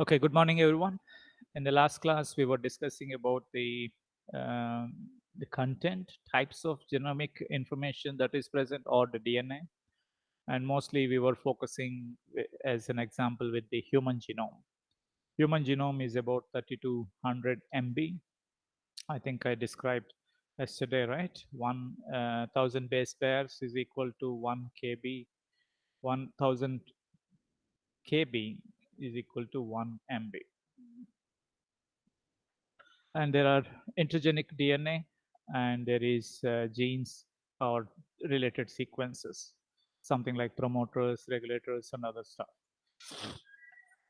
Okay, good morning, everyone. In the last class, we were discussing about um, the content, types of genomic information that is present, or the DNA, and mostly we were focusing, as an example, with the human genome. Human genome is about 3200 MB. I think I described yesterday, right? 1,000 base pairs is equal to 1 KB. 1,000 KB is equal to 1 MB. And there are intergenic DNA, and there is genes or related sequences, something like promoters, regulators, and other stuff.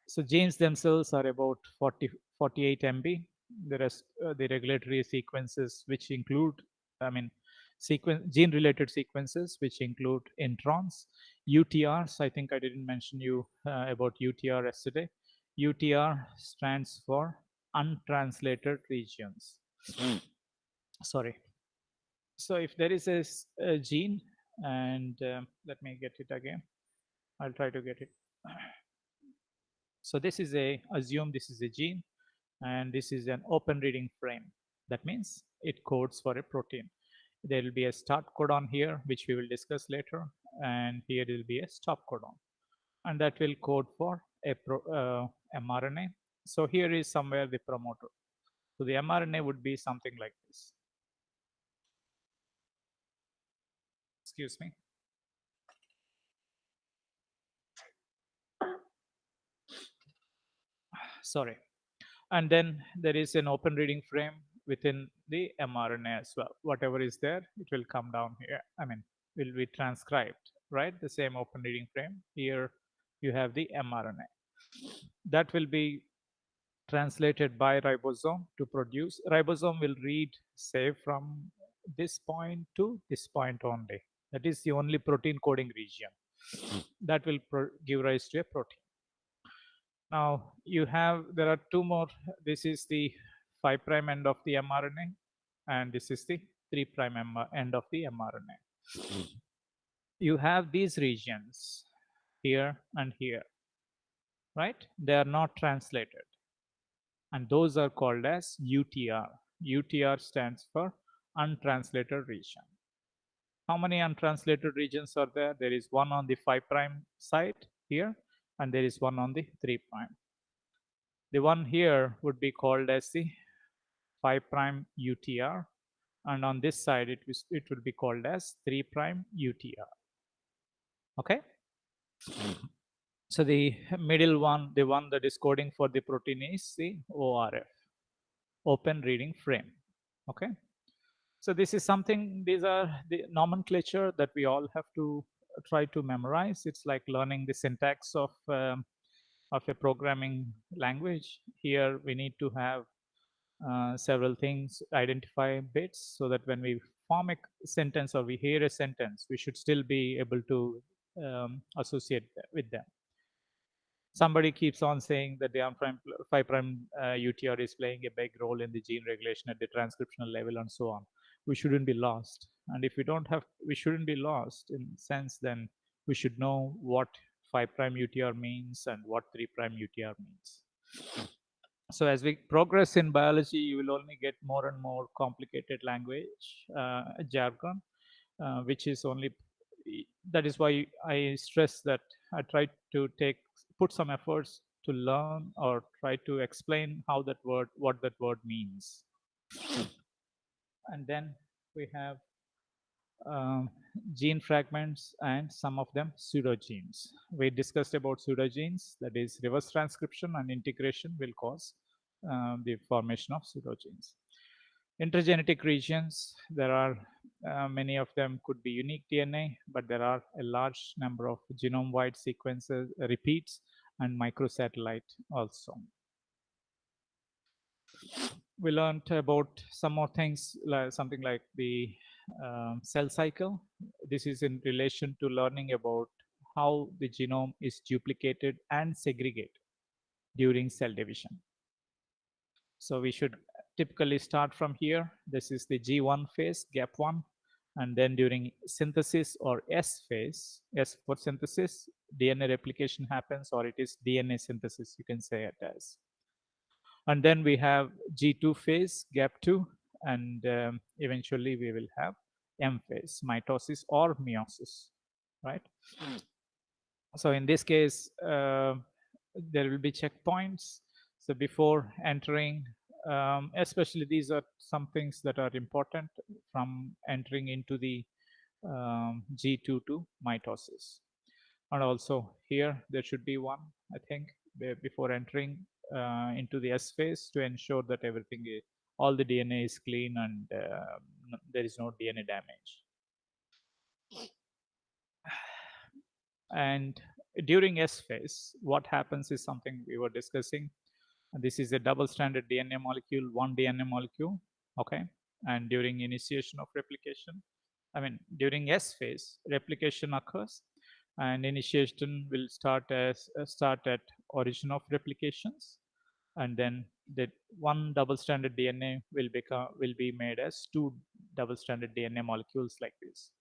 So genes themselves are about 48 MB. The rest, the regulatory sequences, which include, I mean, gene-related sequences, which include introns, UTRs. I think I didn't mention you about UTR yesterday. UTR stands for untranslated regions. Sorry. So if there is a gene, and let me get it again. I'll try to get it. So this is assume this is a gene, and this is an open reading frame. That means it codes for a protein. There will be a start codon here, which we will discuss later, and here will be a stop codon, and that will code for a mRNA. So here is somewhere the promoter. So the mRNA would be something like this. Excuse me. Sorry. And then there is an open reading frame within the mRNA as well. Whatever is there, it will come down here. I mean, will be transcribed, right? The same open reading frame. Here you have the mRNA. That will be translated by ribosome to produce. Ribosome will read, say, from this point to this point only. That is the only protein coding region. That will give rise to a protein. Now there are two more. This is the 5' end of the mRNA, and this is the 3' end of the mRNA. You have these regions here and here, right? They are not translated, and those are called as UTR. UTR stands for untranslated region. How many untranslated regions are there? There is one on the 5' side here, and there is one on the 3'. The one here would be called as the 5' UTR, and on this side it will be called as 3' UTR. Okay. So the middle one, the one that is coding for the protein, is the ORF, open reading frame. Okay. So this is something, these are the nomenclature that we all have to try to memorize. It's like learning the syntax of a programming language. Here we need to have several things, identify bits, so that when we form a sentence or we hear a sentence, we should still be able to associate with them. Somebody keeps on saying that the 5' UTR is playing a big role in the gene regulation at the transcriptional level and so on. We shouldn't be lost. And if we shouldn't be lost in sense, then we should know what 5' UTR means and what 3' UTR means. So as we progress in biology, you will only get more and more complicated language, jargon, which is only, that is why I stress that I try to put some efforts to learn or try to explain what that word means. And then we have um, gene fragments, and some of them pseudogenes. We discussed about pseudogenes, that is reverse transcription and integration will cause the formation of pseudogenes. Intergenetic regions, there are many of them could be unique DNA, but there are a large number of genome-wide sequences, repeats, and microsatellite also. We learned about some more things, like something like the cell cycle. This is in relation to learning about how the genome is duplicated and segregated during cell division. So we should typically start from here. This is the G1 phase, gap 1. And then during synthesis or S phase, S for synthesis, DNA replication happens, or it is DNA synthesis, you can say it as. And then we have G2 phase, gap 2, and eventually we will have M phase, mitosis or meiosis, right? So in this case, there will be checkpoints. So before entering, especially these are some things that are important from entering into the G2 to mitosis. And also here, there should be one, I think, before entering into the S phase to ensure that everything is, all the DNA is clean and there is no DNA damage. And during S phase, what happens is something we were discussing. This is a double-stranded DNA molecule, one DNA molecule, okay? And during initiation of replication, I mean, during S phase, replication occurs, and initiation will start at origin of replications, and then that one double-stranded DNA will be made as two double-stranded DNA molecules like this.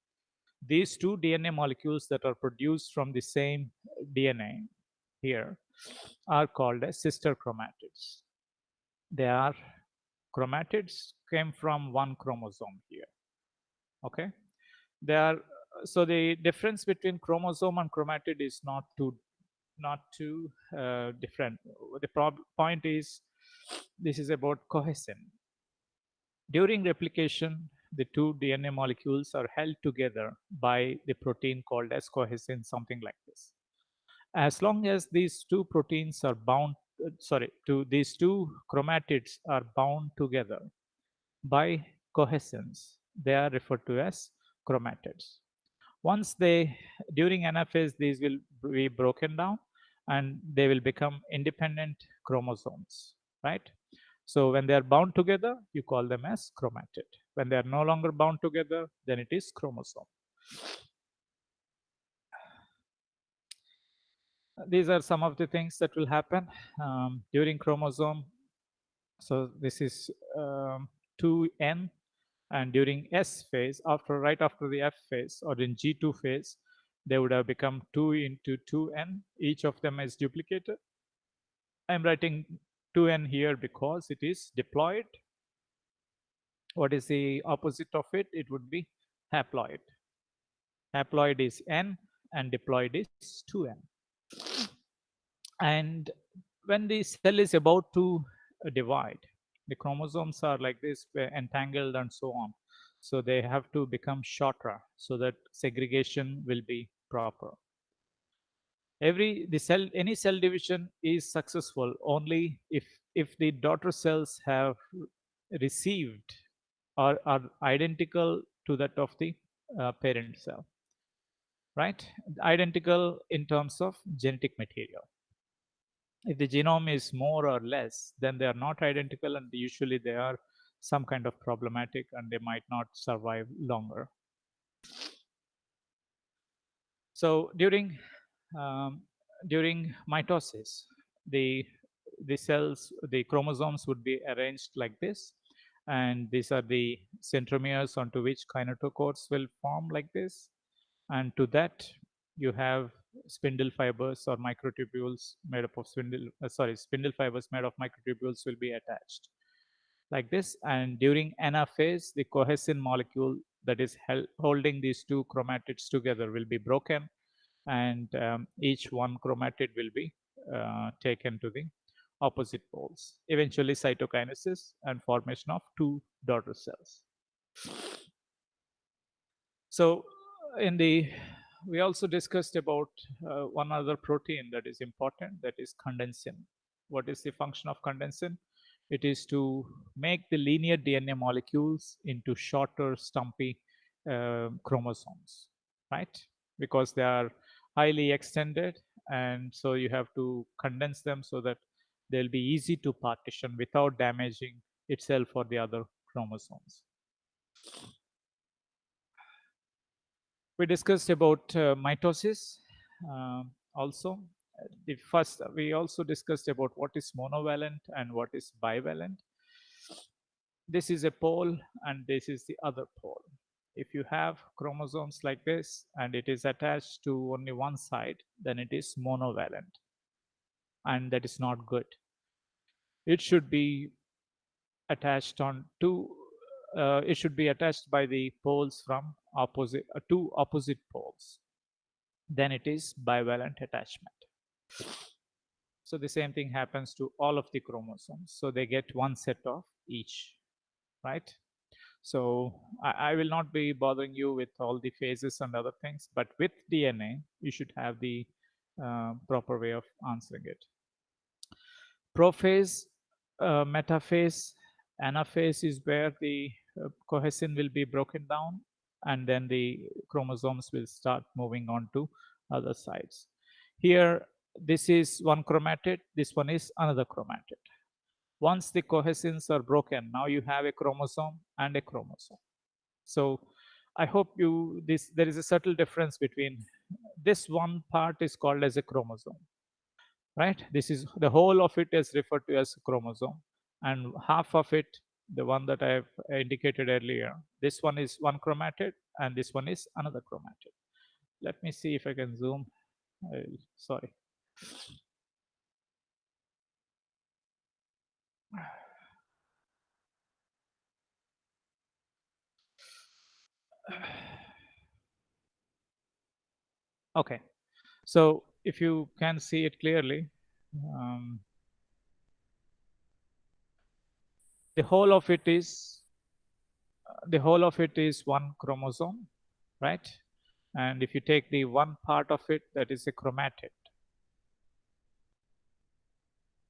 These two DNA molecules that are produced from the same DNA here are called as sister chromatids. They are chromatids came from one chromosome here. Okay, they are, so the difference between chromosome and chromatid is not too different. The point is, this is about cohesion. During replication, the two DNA molecules are held together by the protein called as cohesin, something like this. As long as these two proteins are bound, these two chromatids are bound together by cohesins, they are referred to as chromatids. Once they, during anaphase, these will be broken down and they will become independent chromosomes, right? So when they are bound together, you call them as chromatid. When they are no longer bound together, then it is chromosome. These are some of the things that will happen during chromosome. So this is 2n, and during S phase, right after the F phase, or in G2 phase, they would have become 2 into 2n. Each of them is duplicated. I'm writing 2n here because it is diploid. What is the opposite of it? It would be haploid. Haploid is n and diploid is 2n. And when the cell is about to divide, the chromosomes are like this, entangled and so on. So they have to become shorter so that segregation will be proper. Any cell division is successful only if the daughter cells have received or are identical to that of the parent cell, right? Identical in terms of genetic material. If the genome is more or less, then they are not identical, and usually they are some kind of problematic and they might not survive longer. So um, during mitosis, the the chromosomes would be arranged like this, and these are the centromeres onto which kinetochores will form like this, and to that you have spindle fibers or microtubules made up of spindle fibers made of microtubules will be attached like this. And during anaphase, the cohesin molecule that is holding these two chromatids together will be broken, and each one chromatid will be taken to the opposite poles, eventually cytokinesis and formation of two daughter cells. So in the we also discussed about one other protein that is important, that is condensin. What is the function of condensin? It is to make the linear DNA molecules into shorter, stumpy chromosomes, right? Because they are highly extended, and so you have to condense them so that they'll be easy to partition without damaging itself or the other chromosomes. We discussed about mitosis also. The first, we also discussed about what is monovalent and what is bivalent. This is a pole and this is the other pole. If you have chromosomes like this and it is attached to only one side, then it is monovalent, and that is not good. It should be attached on two. It should be attached by the poles from opposite two opposite poles. Then it is bivalent attachment. So the same thing happens to all of the chromosomes. So they get one set of each, right? So I will not be bothering you with all the phases and other things, but with DNA, you should have the proper way of answering it. Prophase, metaphase, anaphase is where the cohesin will be broken down, and then the chromosomes will start moving on to other sides. Here, this is one chromatid, this one is another chromatid. Once the cohesins are broken, now you have a chromosome and a chromosome. So I hope there is a subtle difference between this one part is called as a chromosome, right? This is the whole of it is referred to as chromosome, and half of it, the one that I have indicated earlier, this one is one chromatid and this one is another chromatid. Let me see if I can zoom. Sorry. Okay, so if you can see it clearly, um, the whole of it is one chromosome, right? And if you take the one part of it, that is a chromatid,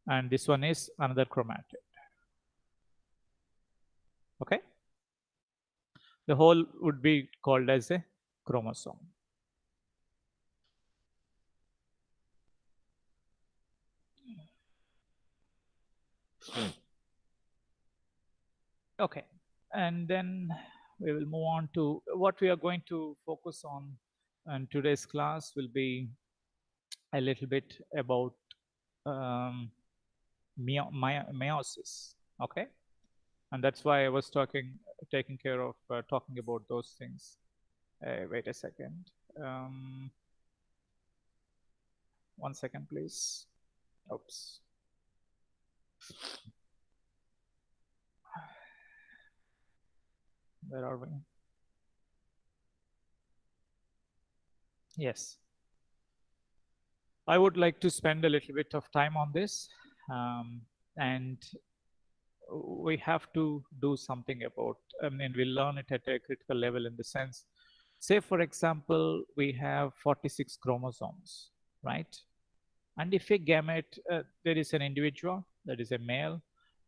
and this one is another chromatid. Okay, the whole would be called as a chromosome. Okay, and then we will move on to what we are going to focus on. And today's class will be a little bit about um, meiosis. Okay, and that's why I was taking care of talking about those things. Wait a second. Um, 1 second, please. Oops. Where are we? Yes. I would like to spend a little bit of time on this, and we have to do something about. I mean, we learn it at a critical level in the sense, say for example, we have 46 chromosomes, right? And if a gamete, there is an individual that is a male,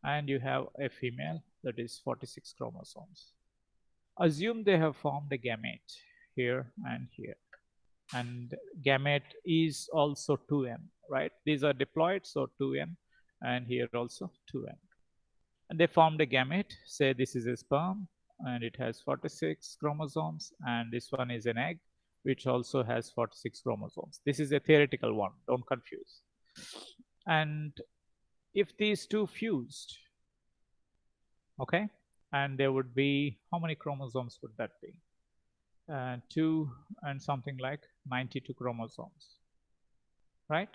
and you have a female that is 46 chromosomes. Assume they have formed a gamete here and here, and gamete is also 2n, right? These are diploid, so 2n, and here also 2n. And they formed a gamete. Say this is a sperm, and it has 46 chromosomes, and this one is an egg, which also has 46 chromosomes. This is a theoretical one, don't confuse. And if these two fused, okay, and there would be, how many chromosomes would that be? 2 and something like 92 chromosomes, right?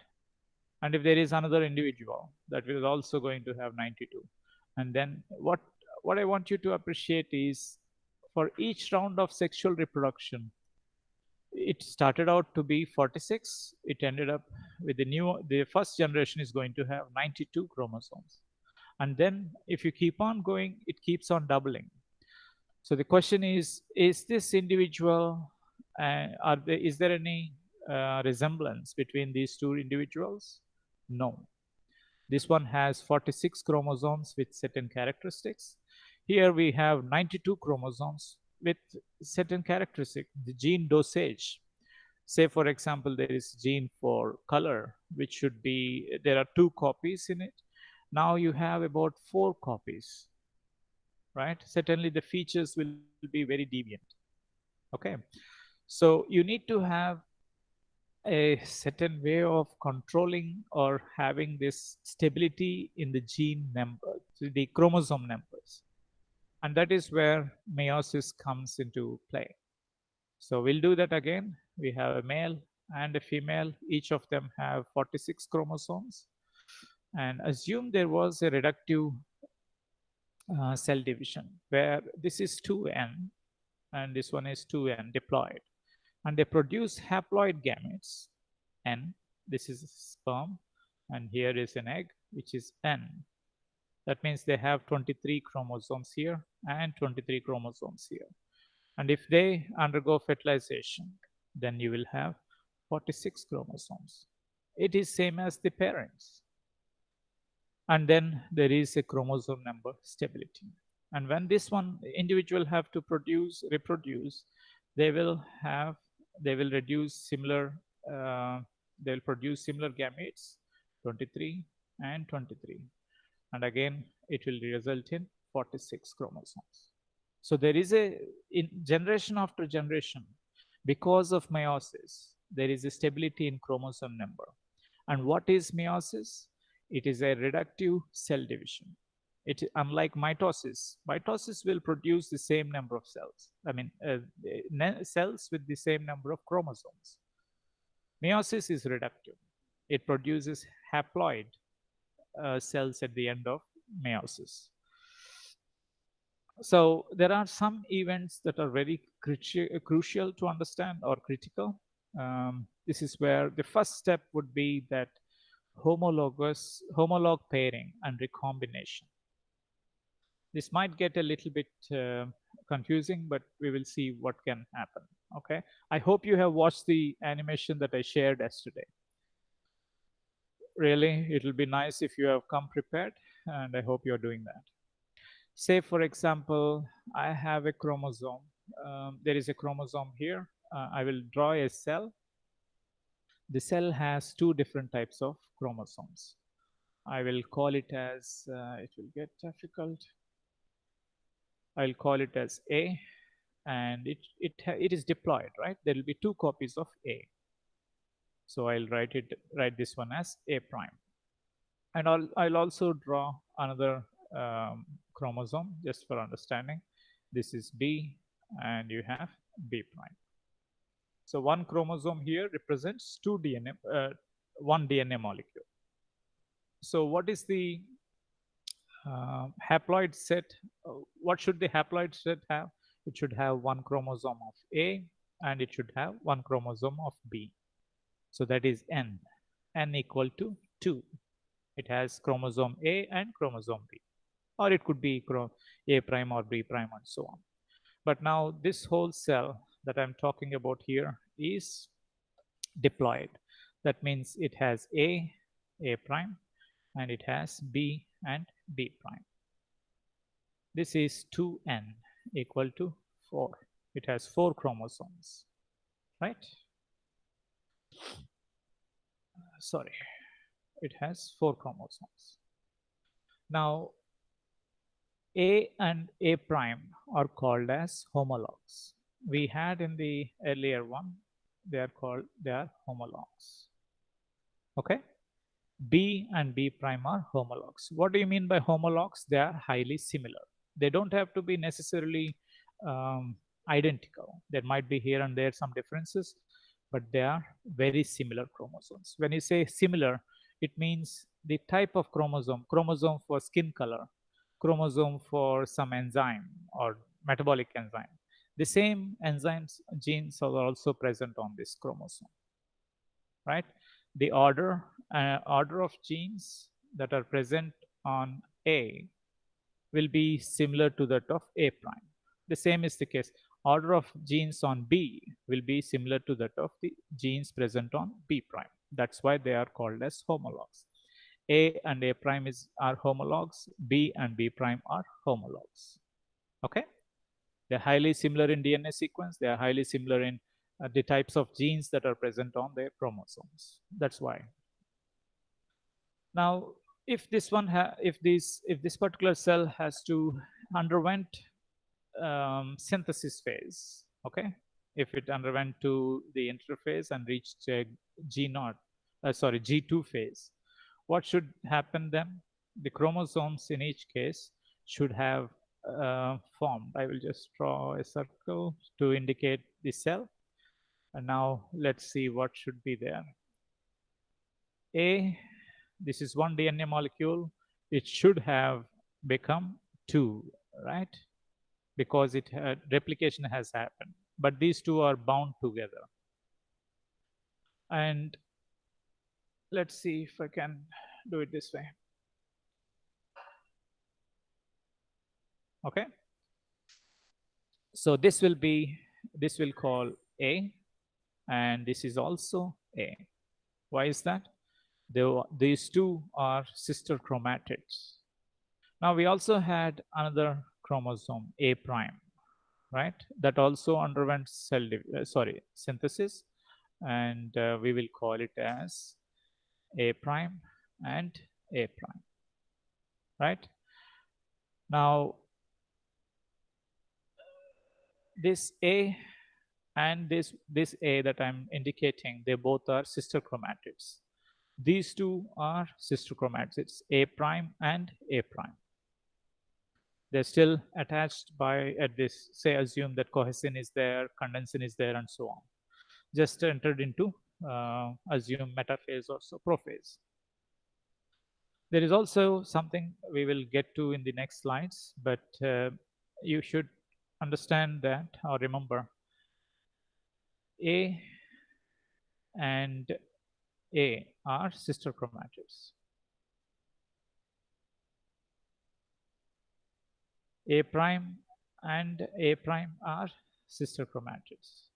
And if there is another individual that is also going to have 92, and then what I want you to appreciate is, for each round of sexual reproduction, it started out to be 46, it ended up with the first generation is going to have 92 chromosomes, and then if you keep on going, it keeps on doubling. So the question is this individual, is there any resemblance between these two individuals? No. This one has 46 chromosomes with certain characteristics. Here we have 92 chromosomes with certain characteristics. The gene dosage. Say, for example, there is gene for color, which should be, there are 2 copies in it. Now you have about 4 copies, right? Certainly the features will be very deviant. Okay. So you need to have a certain way of controlling or having this stability in the gene number, the chromosome numbers. And that is where meiosis comes into play. So we'll do that again. We have a male and a female. Each of them have 46 chromosomes. And assume there was a reductive cell division where this is 2n and this one is 2n diploid. And they produce haploid gametes, n. This is sperm. And here is an egg, which is n. That means they have 23 chromosomes here and 23 chromosomes here. And if they undergo fertilization, then you will have 46 chromosomes. It is same as the parents. And then there is a chromosome number stability. And when this one individual have to reproduce, they will reduce similar, they will produce similar gametes, 23 and 23. And again, it will result in 46 chromosomes. So there is in generation after generation, because of meiosis, there is a stability in chromosome number. And what is meiosis? It is a reductive cell division. It, unlike mitosis, mitosis will produce the same number of cells. I mean, cells with the same number of chromosomes. Meiosis is reductive. It produces haploid cells at the end of meiosis. So there are some events that are very crucial to understand or critical. This is where the first step would be that homolog pairing and recombination. This might get a little bit confusing, but we will see what can happen. Okay, I hope you have watched the animation that I shared yesterday. Really, it will be nice if you have come prepared, and I hope you're doing that. Say, for example, I have a chromosome. There is a chromosome here. I will draw a cell. The cell has two different types of chromosomes. I will call it as, it will get difficult. I'll call it as A, and it is diploid, right? There will be two copies of A. So I'll write this one as A prime. And I'll also draw another chromosome just for understanding. This is B, and you have B prime. So one chromosome here represents one DNA molecule. So what is the haploid set? What should the haploid set have? It should have one chromosome of A, and it should have one chromosome of B. So that is N equal to 2. It has chromosome A and chromosome B, or it could be A prime or B prime and so on. But now this whole cell that I'm talking about here is diploid. That means it has A prime, and it has B and B prime. This is 2N equal to 4. It has 4 chromosomes, right? Sorry, it has 4 chromosomes. Now, A and A prime are called as homologs. We had in the earlier one, they are homologs. Okay? B and B prime are homologs. What do you mean by homologs? They are highly similar. They don't have to be necessarily identical. There might be here and there some differences, but they are very similar chromosomes. When you say similar, it means the type of chromosome for skin color, chromosome for some enzyme or metabolic enzyme. The same enzymes, genes are also present on this chromosome, right? The order of genes that are present on A will be similar to that of A prime. The same is the case. Order of genes on B will be similar to that of the genes present on B prime. That's why they are called as homologs. A and A prime are homologs. B and B prime are homologs. Okay? They're highly similar in DNA sequence. They are highly similar in the types of genes that are present on their chromosomes. That's why. Now, if this particular cell has to underwent synthesis phase, okay, if it underwent to the interphase and reached G2 phase, what should happen then? The chromosomes in each case should have formed. I will just draw a circle to indicate the cell. And now let's see what should be there. A, this is one DNA molecule. It should have become two, right? Because replication has happened. But these two are bound together. And let's see if I can do it this way. Okay. So this will call A, and this is also A. Why is that? These two are sister chromatids. Now we also had another chromosome, A prime, right? That also underwent synthesis, and we will call it as A prime and A prime, right? Now this A and this A that I'm indicating, they both are sister chromatids. These two are sister chromatids, A prime and A prime. They're still attached by at this, say, assume that cohesin is there, condensin is there, and so on. Just entered into assume metaphase or so prophase. There is also something we will get to in the next slides, but you should understand that or remember A and A are sister chromatids. A prime and A prime are sister chromatids.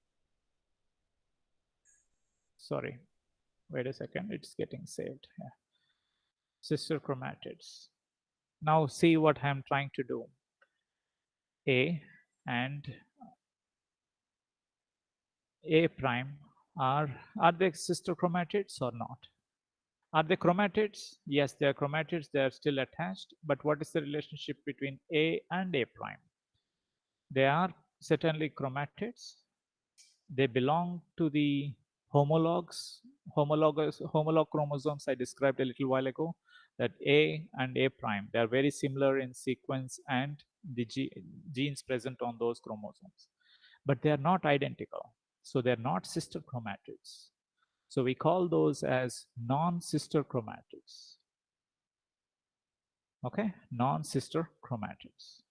Sorry, wait a second, it's getting saved. Yeah. Sister chromatids. Now see what I'm trying to do. A and A prime are they sister chromatids or not? Are they chromatids? Yes, they are chromatids. They are still attached. But what is the relationship between A and A prime? They are certainly chromatids. They belong to the homolog chromosomes I described a little while ago, that A and A prime, they are very similar in sequence and the genes present on those chromosomes, but they are not identical. So they're not sister chromatids. So we call those as non-sister chromatids. Okay, non-sister chromatids.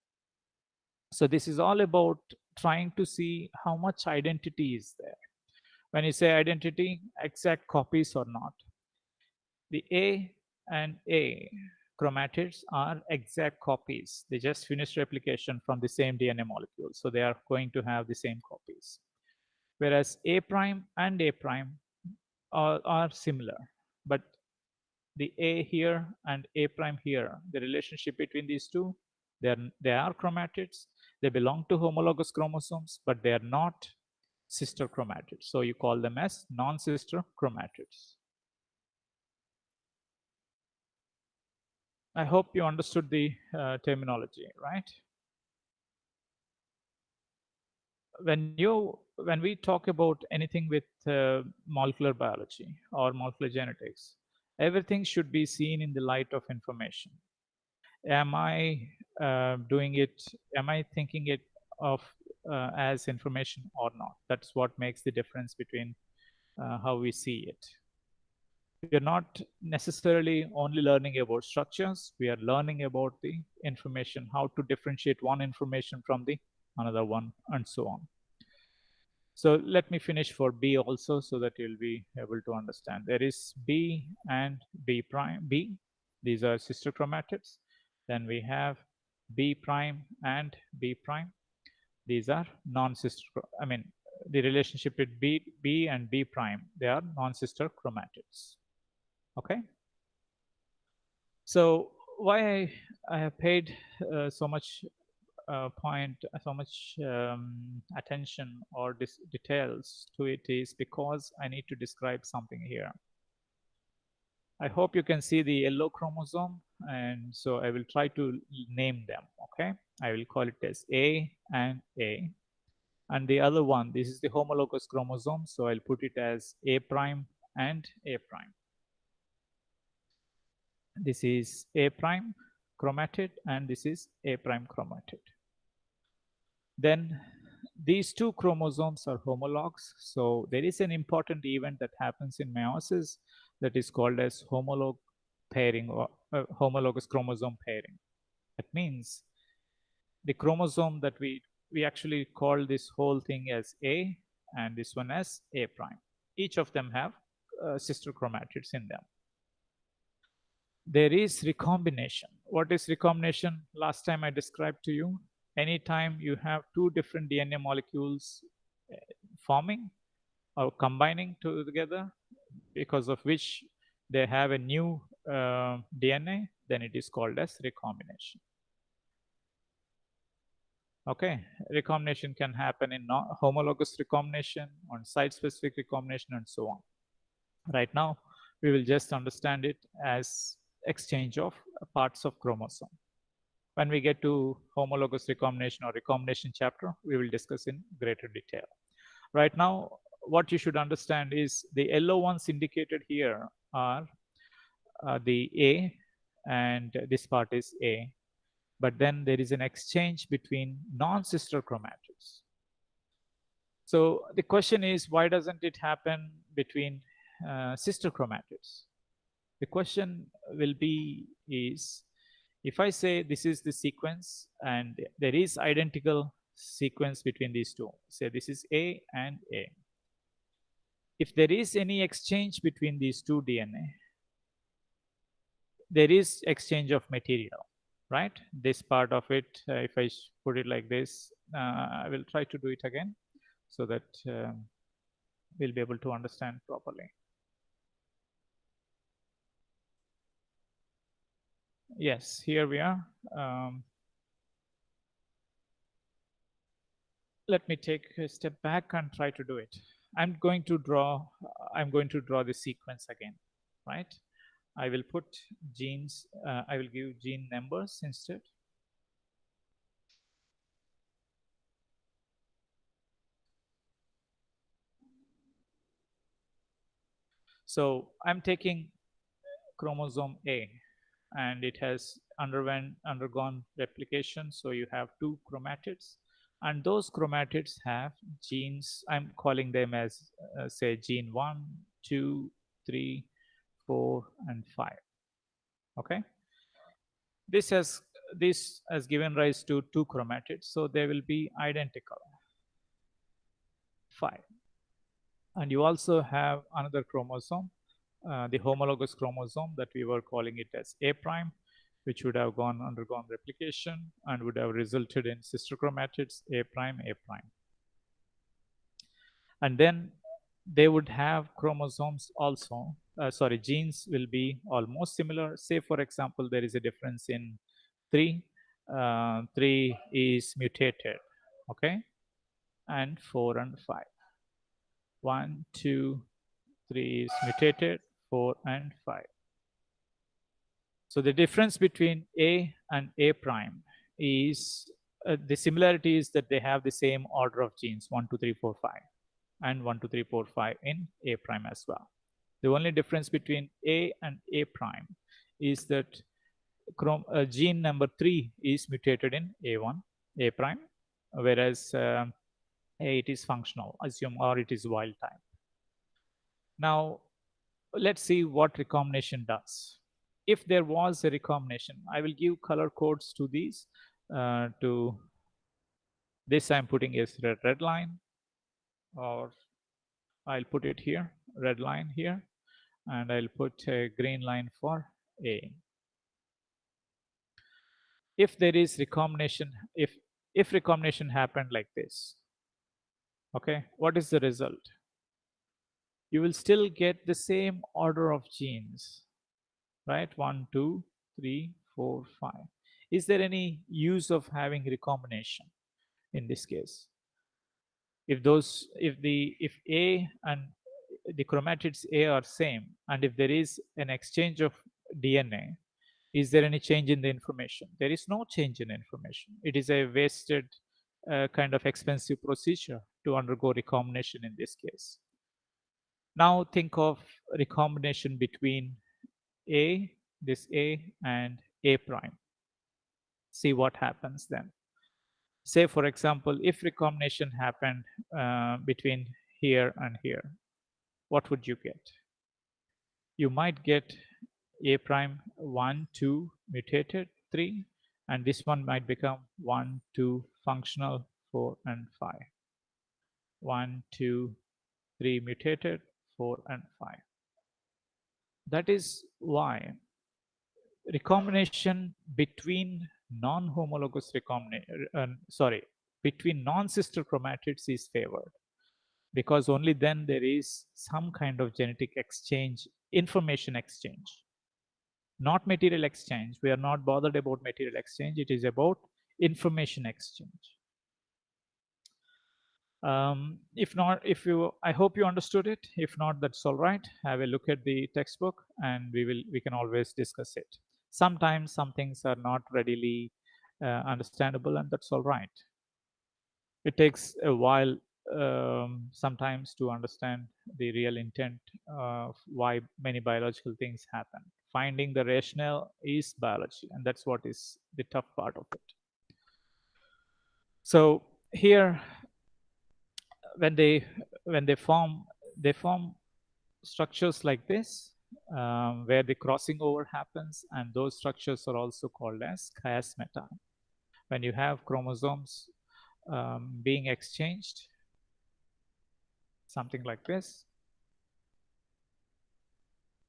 So this is all about trying to see how much identity is there. When you say identity, exact copies or not. The A and A chromatids are exact copies. They just finished replication from the same DNA molecule. So they are going to have the same copies. Whereas A prime and A prime are similar. But the A here and A prime here, the relationship between these two, they are chromatids. They belong to homologous chromosomes, but they are not sister chromatids. So you call them as non-sister chromatids. I hope you understood the terminology, right? When we talk about anything with molecular biology or molecular genetics, everything should be seen in the light of information. Am I doing it? Am I thinking it of as information or not? That's what makes the difference between how we see it. We are not necessarily only learning about structures. We are learning about the information, how to differentiate one information from the another one, and so on. So let me finish for B also, so that you'll be able to understand. There is B and B prime. B, these are sister chromatids. Then we have B prime and B prime. These are non-sister. I mean, the relationship with B and B prime, they are non-sister chromatids. Okay. So why I have paid so much attention or details to it is because I need to describe something here. I hope you can see the yellow chromosome, and so I will try to name them. Okay, I will call it as A and A, and the other one, this is the homologous chromosome, so I'll put it as A prime and A prime. This is A prime chromatid and this is A prime chromatid. Then these two chromosomes are homologs. So there is an important event that happens in meiosis that is called as homolog pairing or homologous chromosome pairing. That means the chromosome that we actually call this whole thing as A and this one as A prime. Each of them have sister chromatids in them. There is recombination. What is recombination? Last time I described to you, anytime you have two different DNA molecules forming or combining together, because of which they have a new DNA, then it is called as recombination. Okay, recombination can happen in homologous recombination, on site-specific recombination, and so on. Right now, we will just understand it as exchange of parts of chromosome. When we get to homologous recombination or recombination chapter, we will discuss in greater detail. Right now, what you should understand is the yellow ones indicated here are the A, and this part is A. But then there is an exchange between non-sister chromatids. So the question is, why doesn't it happen between sister chromatids? The question will be is, if I say this is the sequence and there is identical sequence between these two, say this is A and A. If there is any exchange between these two DNA, there is exchange of material, right? This part of it, if I put it like this, I will try to do it again so that we'll be able to understand properly. Yes, here we are. Let me take a step back and try to do it. I'm going to draw the sequence again, right? I will put genes, I will give gene numbers instead. So I'm taking chromosome A, and it has undergone replication. So you have two chromatids, and those chromatids have genes. I'm calling them as say gene 1, 2, 3, 4, and 5. Okay. This has given rise to two chromatids, so they will be identical. 5. And you also have another chromosome, the homologous chromosome that we were calling it as A prime, which would have undergone replication and would have resulted in sister chromatids A prime, A prime. And then they would have chromosomes also, genes will be almost similar. Say, for example, there is a difference in 3. 3 is mutated, okay? And 4 and 5. 1, 2, 3 is mutated, 4 and 5. So the difference between A and A prime is the similarity is that they have the same order of genes 1, 2, 3, 4, 5, and 1, 2, 3, 4, 5 in A prime as well. The only difference between A and A prime is that gene number 3 is mutated in A1, A prime, whereas it is functional, assume, or it is wild type. Now, let's see what recombination does. If there was a recombination, I will give color codes to these. To this, I'm putting a red line, or I'll put it here, red line here, and I'll put a green line for A. If there is recombination, if recombination happened like this, okay, what is the result? You will still get the same order of genes, right? 1, 2, 3, 4, 5. Is there any use of having recombination in this case? If A and the chromatids A are same, and if there is an exchange of DNA, is there any change in the information? There is no change in information. It is a wasted kind of expensive procedure to undergo recombination in this case. Now think of recombination between this A and A prime. See what happens then. Say, for example, if recombination happened between here and here, what would you get? You might get A prime 1, 2 mutated 3, and this one might become 1, 2 functional 4 and 5. 1, 2, 3 mutated 4 and 5. That is why recombination between non-homologous between non-sister chromatids is favored, because only then there is some kind of genetic exchange, information exchange, not material exchange. We are not bothered about material exchange. It is about information exchange. If not, I hope you understood it. If not, that's all right. Have a look at the textbook, and we can always discuss it. Sometimes some things are not readily understandable, and that's all right. It takes a while sometimes to understand the real intent of why many biological things happen. Finding the rationale is biology, and that's what is the tough part of it. So here, when they form structures like this, where the crossing over happens, and those structures are also called as chiasmata. When you have chromosomes being exchanged, something like this.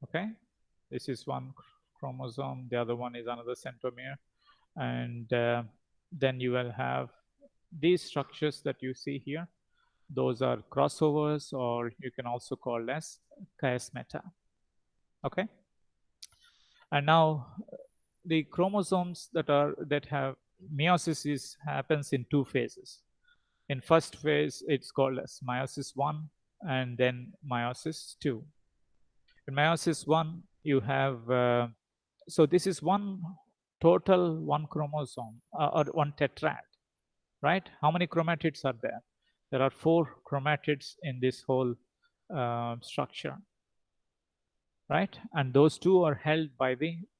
Okay, this is one chromosome, the other one is another centromere, and then you will have these structures that you see here. Those are crossovers, or you can also call as chiasmata. Okay, and now the chromosomes that have meiosis happens in two phases. In first phase, it's called as meiosis 1, and then meiosis 2. In meiosis 1, you have so this is one chromosome or one tetrad, right? How many chromatids are there? There are 4 chromatids in this whole structure, right? And those 2 are held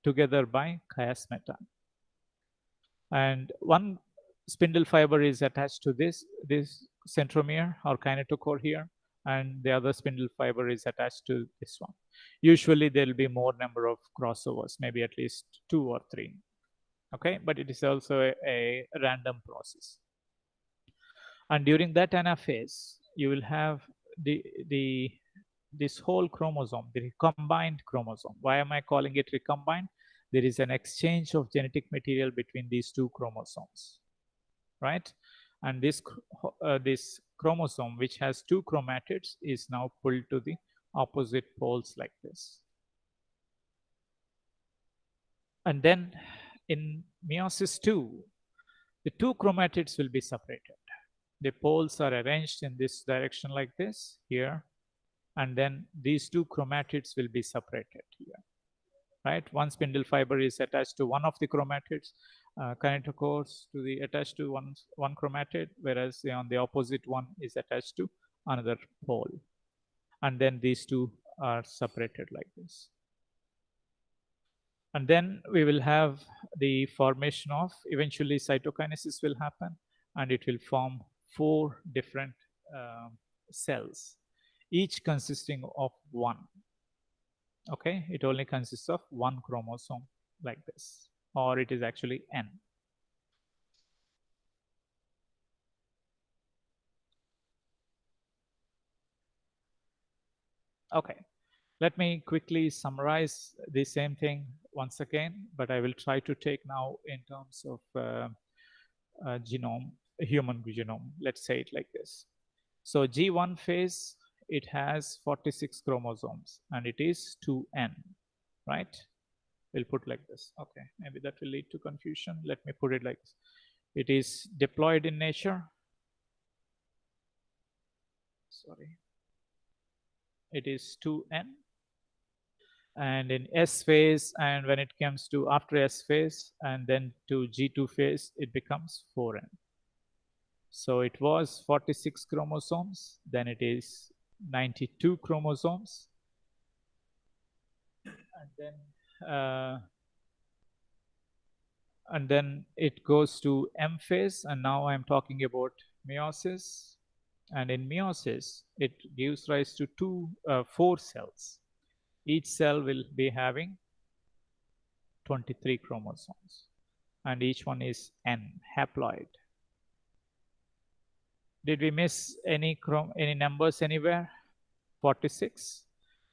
together by chiasmata. And one spindle fiber is attached to this centromere or kinetochore here, and the other spindle fiber is attached to this one. Usually there will be more number of crossovers, maybe at least 2 or 3. Okay, but it is also a random process. And during that anaphase, you will have this whole chromosome, the recombined chromosome. Why am I calling it recombined? There is an exchange of genetic material between these 2 chromosomes, right? And this chromosome, which has 2 chromatids, is now pulled to the opposite poles like this. And then in meiosis 2, the 2 chromatids will be separated. The poles are arranged in this direction like this here, and then these 2 chromatids will be separated here, right? One spindle fiber is attached to one of the chromatids, kinetochores attached to one chromatid, whereas on the opposite one is attached to another pole, and then these 2 are separated like this. And then we will have the formation of, eventually cytokinesis will happen, and it will form 4 different cells, each consisting of 1. Okay, it only consists of 1 chromosome like this, or it is actually N. Okay, let me quickly summarize the same thing once again, but I will try to take now in terms of human genome. Let's say it like this. So G1 phase, it has 46 chromosomes, and it is 2N, right? We'll put like this. Okay, maybe that will lead to confusion. Let me put it like this. It is diploid in nature. Sorry. It is 2N. And in S phase, and when it comes to after S phase and then to G2 phase, it becomes 4N. So it was 46 chromosomes, then it is 92 chromosomes, and then and then it goes to M phase, and now I'm talking about meiosis. And in meiosis, it gives rise to four cells. Each cell will be having 23 chromosomes, and each one is N, haploid. Did we miss any numbers anywhere? 46,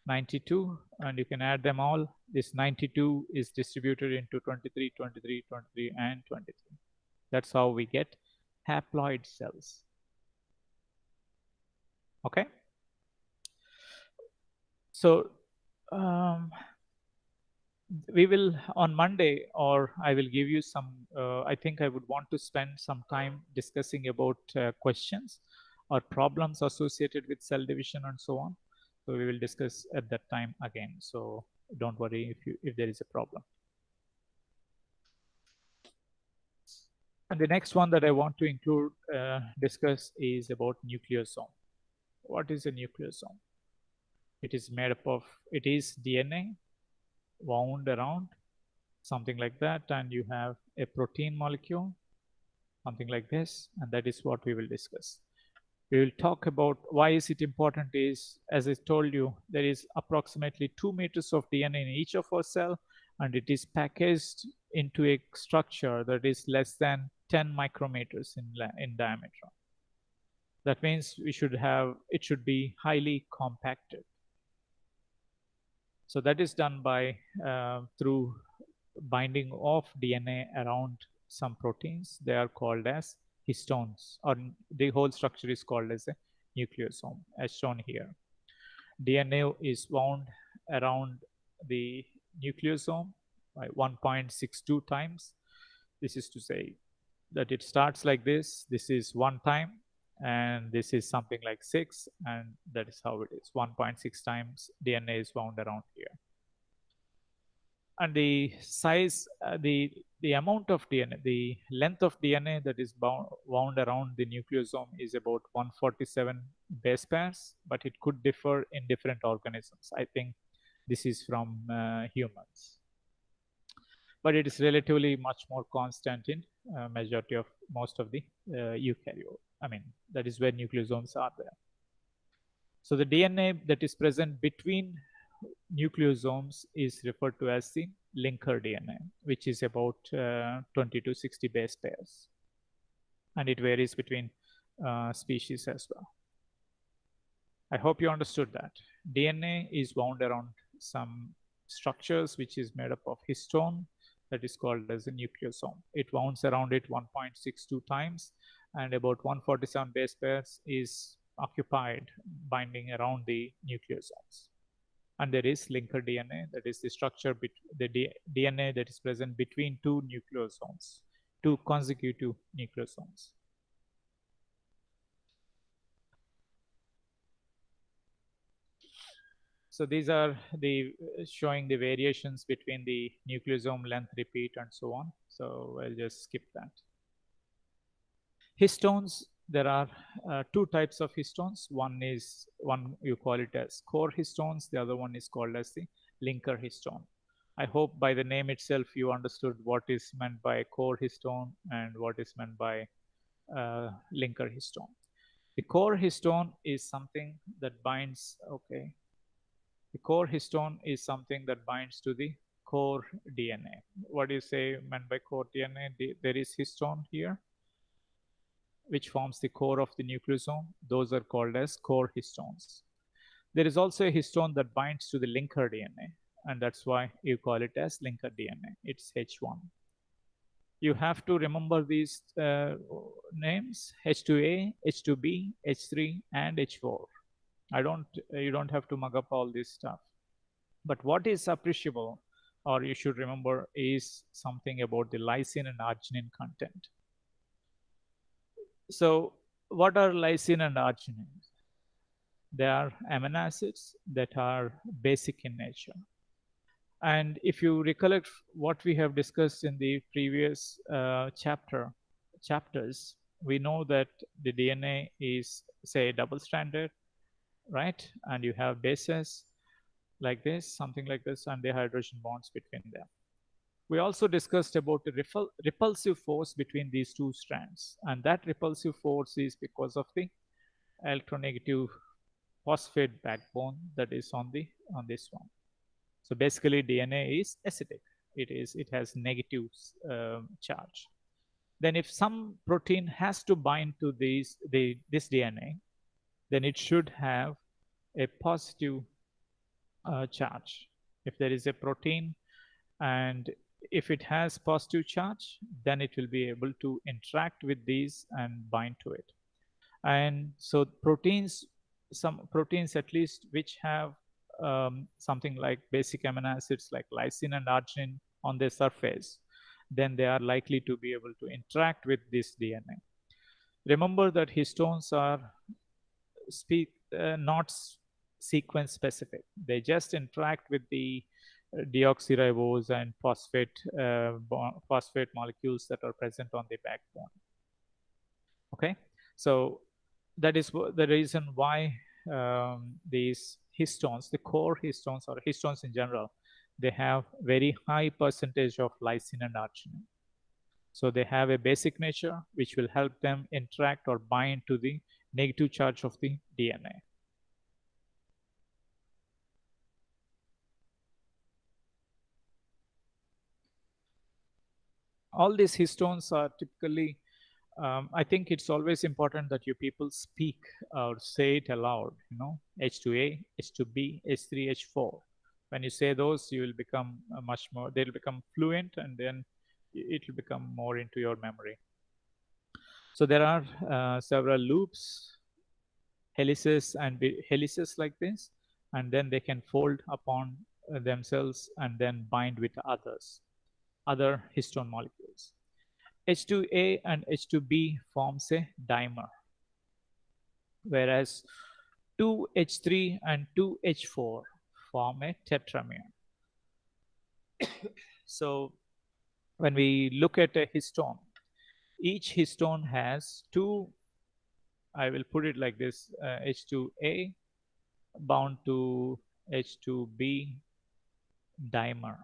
92, and you can add them all. This 92 is distributed into 23, 23, 23, and 23. That's how we get haploid cells. Okay? So we will on Monday, or I will give you some, I think I would want to spend some time discussing about questions or problems associated with cell division and so on. So we will discuss at that time again. So don't worry if there is a problem. And the next one that I want to include, discuss is about nucleosome. What is a nucleosome? It is made up of, it is DNA wound around, something like that, and you have a protein molecule, something like this, and that is what we will discuss. We will talk about why is it important is, as I told you, there is approximately 2 meters of DNA in each of our cell, and it is packaged into a structure that is less than 10 micrometers in diameter. That means it should be highly compacted. So that is done by through binding of DNA around some proteins. They are called as histones, or the whole structure is called as a nucleosome, as shown here. DNA is wound around the nucleosome by 1.62 times. This is to say that it starts like this. This is 1 time, and this is something like 6, and that is how it is. 1.6 times DNA is wound around here. And the size, the amount of DNA, the length of DNA that is wound around the nucleosome is about 147 base pairs, but it could differ in different organisms. I think this is from humans. But it is relatively much more constant in majority of most of the eukaryote. I mean, that is where nucleosomes are there. So the DNA that is present between nucleosomes is referred to as the linker DNA, which is about 20 to 60 base pairs. And it varies between species as well. I hope you understood that. DNA is wound around some structures which is made up of histone, that is called as a nucleosome. It wounds around it 1.62 times, and about 147 base pairs is occupied binding around the nucleosomes. And there is linker DNA, that is the structure, the DNA that is present between two nucleosomes, two consecutive nucleosomes. So these are the showing the variations between the nucleosome length, repeat, and so on. So I'll just skip that. Histones, there are two types of histones. One you call it as core histones. The other one is called as the linker histone. I hope by the name itself you understood what is meant by core histone and what is meant by linker histone. The core histone is something that binds, okay. The core histone is something that binds to the core DNA. What do you say meant by core DNA? There is histone here, which forms the core of the nucleosome. Those are called as core histones. There is also a histone that binds to the linker DNA, and that's why you call it as linker DNA. It's H1. You have to remember these names: H2A, H2B, H3, and H4. You don't have to mug up all this stuff. But what is appreciable, or you should remember, is something about the lysine and arginine content. So what are lysine and arginine? They are amino acids that are basic in nature. And if you recollect what we have discussed in the previous chapters, we know that the DNA is, say, double-stranded, right? And you have bases like this, something like this, and the hydrogen bonds between them. We also discussed about the repulsive force between these two strands, and that repulsive force is because of the electronegative phosphate backbone that is on this one. So basically, DNA is acidic. It has negative charge. Then, if some protein has to bind to this DNA, then it should have a positive charge. If there is a protein and if it has positive charge, then it will be able to interact with these and bind to it. And so proteins, some proteins at least, which have something like basic amino acids like lysine and arginine on their surface, then they are likely to be able to interact with this DNA. Remember that histones are not sequence specific. They just interact with the deoxyribose and phosphate molecules that are present on the backbone. Okay, so that is the reason why these histones, the core histones or histones in general, they have very high percentage of lysine and arginine. So they have a basic nature which will help them interact or bind to the negative charge of the DNA. All these histones are typically, I think it's always important that you people speak or say it aloud, H2A, H2B, H3, H4. When you say those, you will become much more, they'll become fluent, and then it will become more into your memory. So there are several loops, helices and helices like this, and then they can fold upon themselves and then bind with other histone molecules. H2A and H2B forms a dimer, whereas 2H3 and 2H4 form a tetramer. So when we look at a histone, each histone has two, I will put it like this, H2A bound to H2B dimer.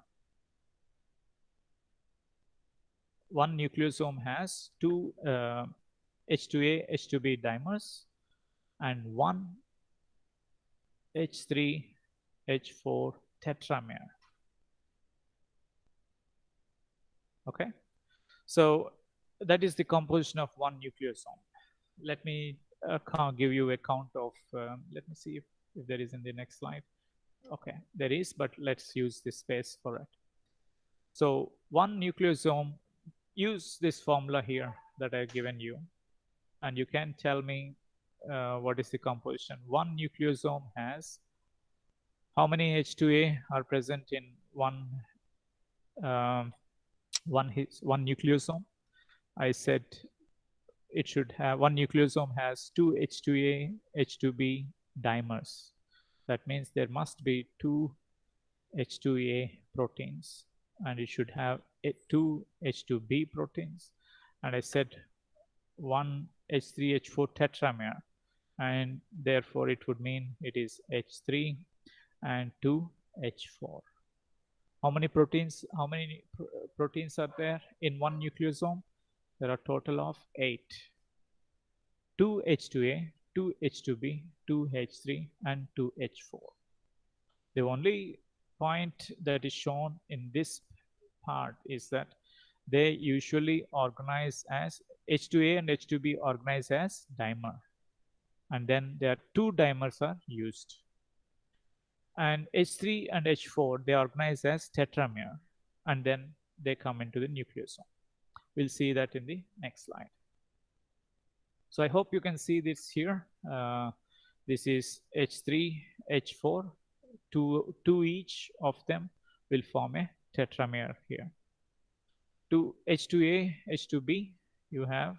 One nucleosome has two H2A, H2B dimers and one H3, H4 tetramer. Okay, so that is the composition of one nucleosome. Let me give you a count of, let me see if there is in the next slide. Okay, there is, but let's use this space for it. So one nucleosome, use this formula here that I've given you, and you can tell me what is the composition. One nucleosome has how many H2A are present in one nucleosome? I said it should have, one nucleosome has two H2A, H2B dimers. That means there must be two H2A proteins, and it should have two H2B proteins. And I said one H3, H4 tetramer, and therefore it would mean it is H3 and 2H4. How many proteins are there in one nucleosome? There are a total of 8. 2 H2A, 2 H2B, 2 H3 and 2 H4. The only point that is shown in this part is that they usually organize as H2A and H2B organize as dimer, and then there are two dimers are used. And H3 and H4, they organize as tetramer, and then they come into the nucleosome. We'll see that in the next slide. So I hope you can see this here. This is H3, H4. Two each of them will form a tetramer here. To H2A, H2B, you have,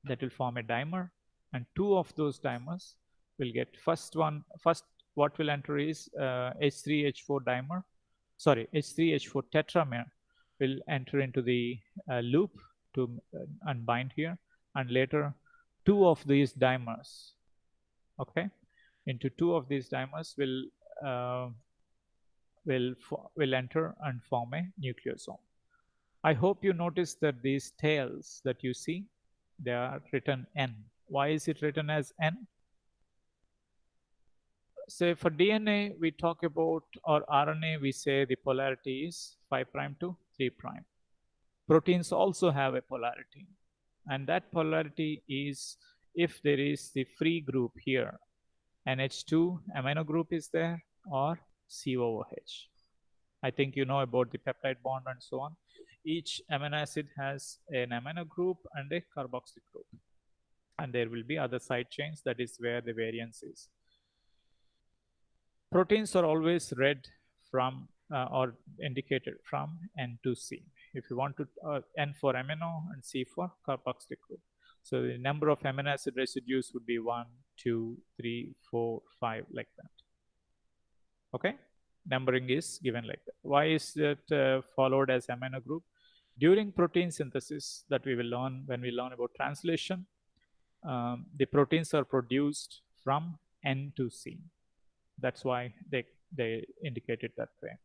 that will form a dimer, and two of those dimers will get first what will enter is H3, H4 dimer. Sorry, H3, H4 tetramer will enter into the loop to unbind here, and later two of these dimers, okay, into two of these dimers will enter and form a nucleosome. I hope you notice that these tails that you see, they are written N. Why is it written as N? Say for DNA, we talk about, or RNA, we say the polarity is 5' to 3'. Proteins also have a polarity. And that polarity is if there is the free group here, NH2 amino group is there, or COOH. I think you know about the peptide bond and so on. Each amino acid has an amino group and a carboxyl group. And there will be other side chains, that is where the variance is. Proteins are always read from or indicated from N to C. If you want to, N for amino and C for carboxylic group. So the number of amino acid residues would be 1, 2, 3, 4, 5, like that. Okay? Numbering is given like that. Why is it followed as amino group? During protein synthesis that we will learn when we learn about translation, the proteins are produced from N to C. That's why they indicate it that way.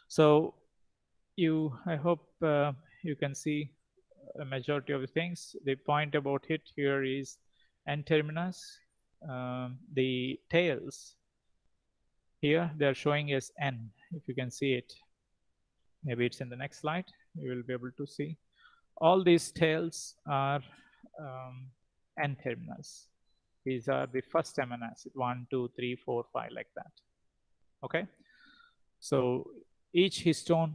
So I hope you can see a majority of the things. The point about it here is N terminus. The tails here they're showing as N. If you can see it, maybe it's in the next slide. You will be able to see. All these tails are N terminus. These are the first amino acid, 1, 2, 3, 4, 5, like that. Okay. So each histone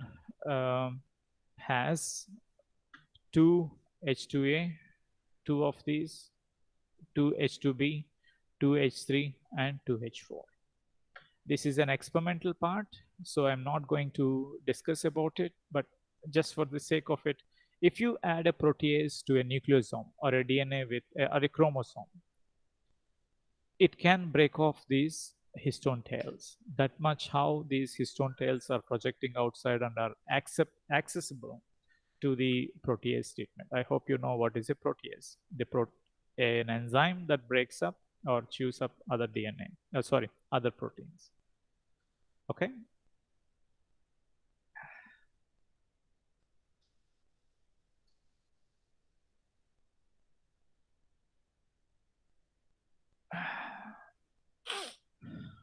has 2 H2A, 2 of these, 2 H2B, 2 H3, and 2 H4. This is an experimental part, so I'm not going to discuss about it, but just for the sake of it, if you add a protease to a nucleosome or a DNA with or a chromosome, it can break off these histone tails. That much how these histone tails are projecting outside and are accessible to the protease treatment. I hope you know what is a protease. An enzyme that breaks up or chews up other DNA. Other proteins. Okay.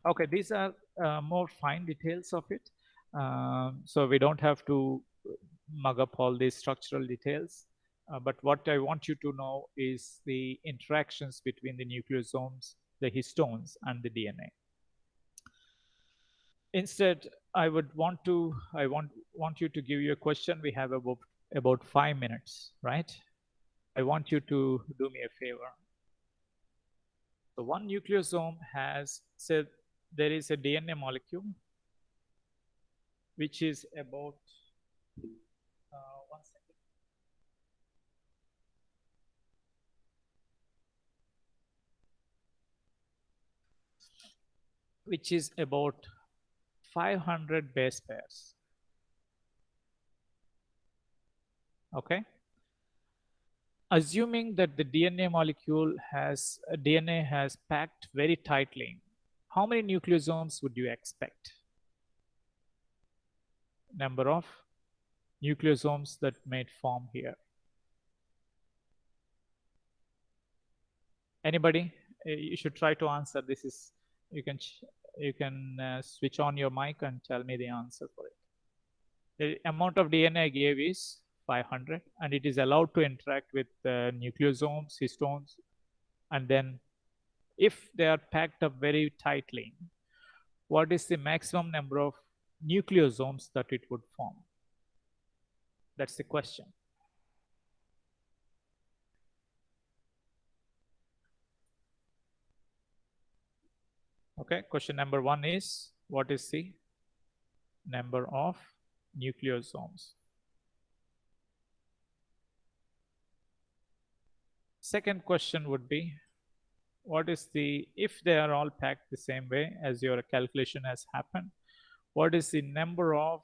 Okay, these are more fine details of it. So we don't have to mug up all these structural details. But what I want you to know is the interactions between the nucleosomes, the histones, and the DNA. Instead, I want you to give you a question. We have about 5 minutes, right? I want you to do me a favor. So one nucleosome has said there is a DNA molecule which is about 1 second. Which is about 500 base pairs. Okay. Assuming that the DNA molecule DNA has packed very tightly, how many nucleosomes would you expect? Number of nucleosomes that may form here. Anybody? You should try to answer. This is you can switch on your mic and tell me the answer for it. The amount of DNA I gave is 500, and it is allowed to interact with nucleosomes, histones, and then if they are packed up very tightly, what is the maximum number of nucleosomes that it would form? That's the question. Okay, question number 1 is, what is the number of nucleosomes? Second question would be, what is if they are all packed the same way as your calculation has happened, what is the number of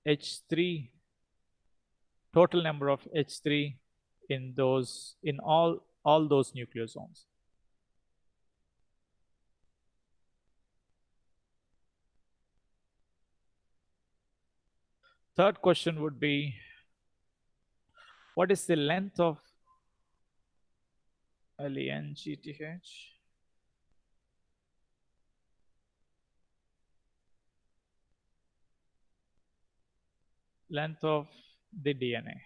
H3, total number of H3 in all those nucleosomes? Third question would be, What is the length of LENGTH? Length of the DNA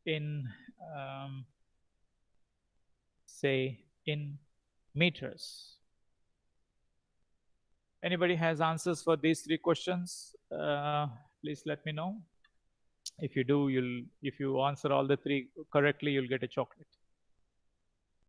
in, say, in meters. Anybody has answers for these three questions? Please let me know. If you do, if you answer all the three correctly, you'll get a chocolate.